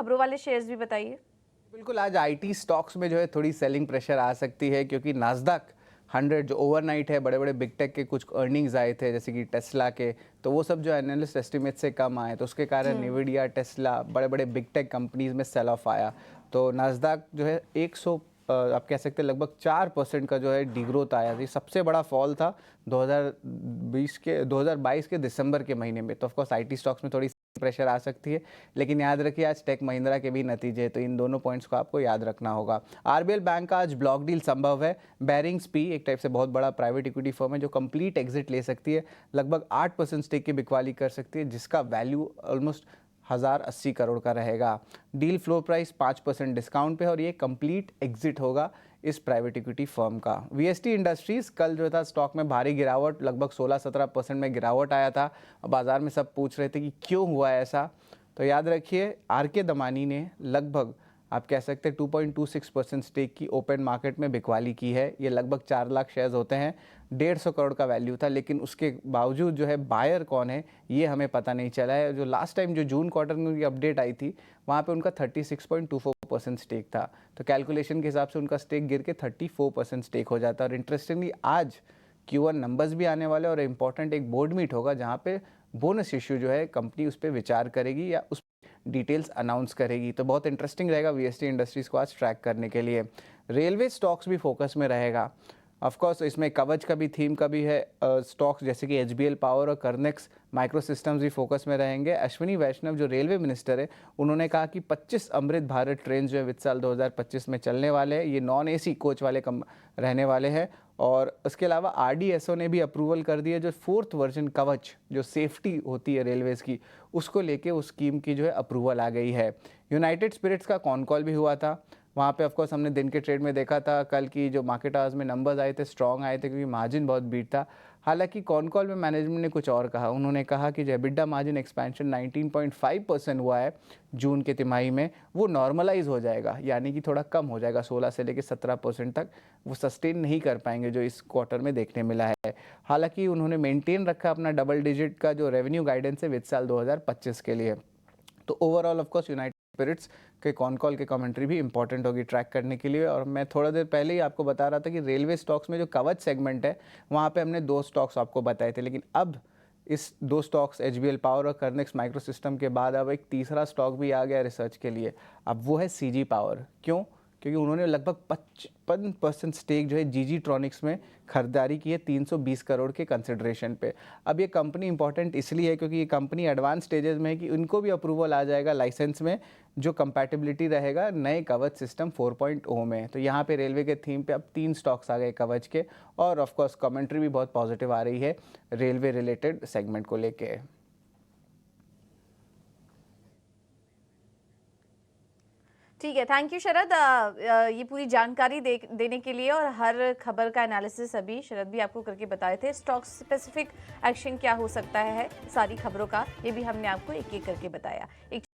खबरों वाले शेयर्स भी बताइए। बिल्कुल, आज आईटी स्टॉक्स में जो है थोड़ी सेलिंग प्रेशर आ सकती है, क्योंकि नास्डॉक 100 जो ओवरनाइट है, बड़े बड़े बिग टेक के कुछ अर्निंग्स आए थे जैसे कि टेस्ला के, तो वो सब जो एनालिस्ट एस्टिमेट से कम आए, तो उसके कारण निविडिया, टेस्ला, बड़े बड़े बिग टेक कंपनीज में सेल ऑफ आया। तो नास्डॉक जो है 100 आप कह सकते हैं लगभग 4% का जो है डिग्रोथ आया। ये सबसे बड़ा फॉल था 2022 के दिसंबर के महीने में। तो ऑफकोर्स आईटी स्टॉक्स में थोड़ी प्रेशर आ सकती है, लेकिन याद रखिए आज टेक महिंद्रा के भी नतीजे हैं, तो इन दोनों पॉइंट्स को आपको याद रखना होगा। आरबीएल बैंक का आज ब्लॉक डील संभव है। बैरिंग्स पी एक टाइप से बहुत बड़ा प्राइवेट इक्विटी फर्म है जो कंप्लीट एग्जिट ले सकती है, लगभग 8% स्टेक की बिकवाली कर सकती है, जिसका वैल्यू ऑलमोस्ट 1080 करोड़ का रहेगा। डील फ्लो प्राइस 5% डिस्काउंट पे है और ये कंप्लीट एग्जिट होगा इस प्राइवेट इक्विटी फर्म का। वीएसटी इंडस्ट्रीज कल जो था स्टॉक में भारी गिरावट, लगभग 16-17% में गिरावट आया था। बाजार में सब पूछ रहे थे कि क्यों हुआ ऐसा। तो याद रखिए आर के दमानी ने लगभग आप कह सकते हैं 2.26% स्टेक की ओपन मार्केट में बिकवाली की है। ये लगभग 4 लाख शेयर्स होते हैं, 150 करोड़ का वैल्यू था, लेकिन उसके बावजूद जो है बायर कौन है ये हमें पता नहीं चला है। जो लास्ट टाइम जो जून क्वार्टर में उनकी अपडेट आई थी, वहाँ पे उनका 36.24% स्टेक था। तो कैलकुलेशन के हिसाब से उनका स्टेक गिर के 34% स्टेक हो जाता है। और इंटरेस्टिंगली आज Q1 नंबर्स भी आने वाले और इम्पॉर्टेंट एक बोर्ड मीट होगा जहाँ पे बोनस इश्यू जो है कंपनी उस पर विचार करेगी या उस डिटेल्स अनाउंस करेगी। तो बहुत इंटरेस्टिंग रहेगा वीएसटी इंडस्ट्रीज को आज ट्रैक करने के लिए। रेलवे स्टॉक्स भी फोकस में रहेगा। ऑफकोर्स इसमें कवच का भी थीम का भी है। स्टॉक्स जैसे कि एचबीएल पावर और कर्नेक्स माइक्रो सिस्टम्स भी फोकस में रहेंगे। अश्विनी वैष्णव जो रेलवे मिनिस्टर है, उन्होंने कहा कि 25 अमृत भारत ट्रेन जो है वित्त साल 2025 में चलने वाले हैं। ये नॉन एसी कोच वाले कम रहने वाले हैं। और उसके अलावा आरडीएसओ ने भी अप्रूवल कर दी है जो 4th वर्जन कवच जो सेफ्टी होती है रेलवेज़ की, उसको लेके उस स्कीम की जो है अप्रूवल आ गई है। यूनाइटेड स्पिरिट्स का कॉन कॉल भी हुआ था। वहाँ पे ऑफकोर्स हमने दिन के ट्रेड में देखा था कल की जो मार्केट आवर्स में नंबर्स आए थे स्ट्रॉन्ग आए थे, क्योंकि मार्जिन बहुत बीट था। हालांकि कॉन कॉल में मैनेजमेंट ने कुछ और कहा। उन्होंने कहा कि जो एबिटा मार्जिन एक्सपेंशन 19.5% हुआ है जून के तिमाही में, वो नॉर्मलाइज हो जाएगा, यानी कि थोड़ा कम हो जाएगा, 16 से लेकर 17% तक वो सस्टेन नहीं कर पाएंगे जो इस क्वार्टर में देखने मिला है। हालांकि उन्होंने मेंटेन रखा अपना डबल डिजिट का जो रेवेन्यू गाइडेंस है वित्त साल 2025 के लिए। तो ओवरऑल ऑफकोर्स यूनाइटेड स्पिरिट्स के कॉन कॉल के कमेंट्री भी इंपॉर्टेंट होगी ट्रैक करने के लिए। और मैं थोड़ा देर पहले ही आपको बता रहा था कि रेलवे स्टॉक्स में जो कवच सेगमेंट है वहाँ पे हमने 2 स्टॉक्स आपको बताए थे, लेकिन अब इस 2 स्टॉक्स एचबीएल पावर और कर्नेक्स माइक्रो सिस्टम के बाद अब एक तीसरा स्टॉक भी आ गया रिसर्च के लिए। अब वो है सीजी पावर। क्यों? क्योंकि उन्होंने लगभग 55% स्टेक जो है जीजी ट्रॉनिक्स में खरीदारी की है 320 करोड़ के कंसिडरेशन पे। अब ये कंपनी इंपॉर्टेंट इसलिए है क्योंकि ये कंपनी एडवांस स्टेजेस में है कि उनको भी अप्रूवल आ जाएगा लाइसेंस में, जो कंपैटिबिलिटी रहेगा नए कवच सिस्टम 4.0 में। तो यहाँ पे रेलवे के थीम पे अब 3 स्टॉक्स आ गए कवच के, और ऑफकोर्स कमेंट्री भी बहुत पॉजिटिव आ रही है रेलवे रिलेटेड सेगमेंट को लेके। ठीक है, थैंक यू शरद, ये पूरी जानकारी देने के लिए, और हर खबर का एनालिसिस अभी शरद भी आपको करके बताए थे। स्टॉक स्पेसिफिक एक्शन क्या हो सकता है सारी खबरों का, ये भी हमने आपको एक एक करके बताया। एक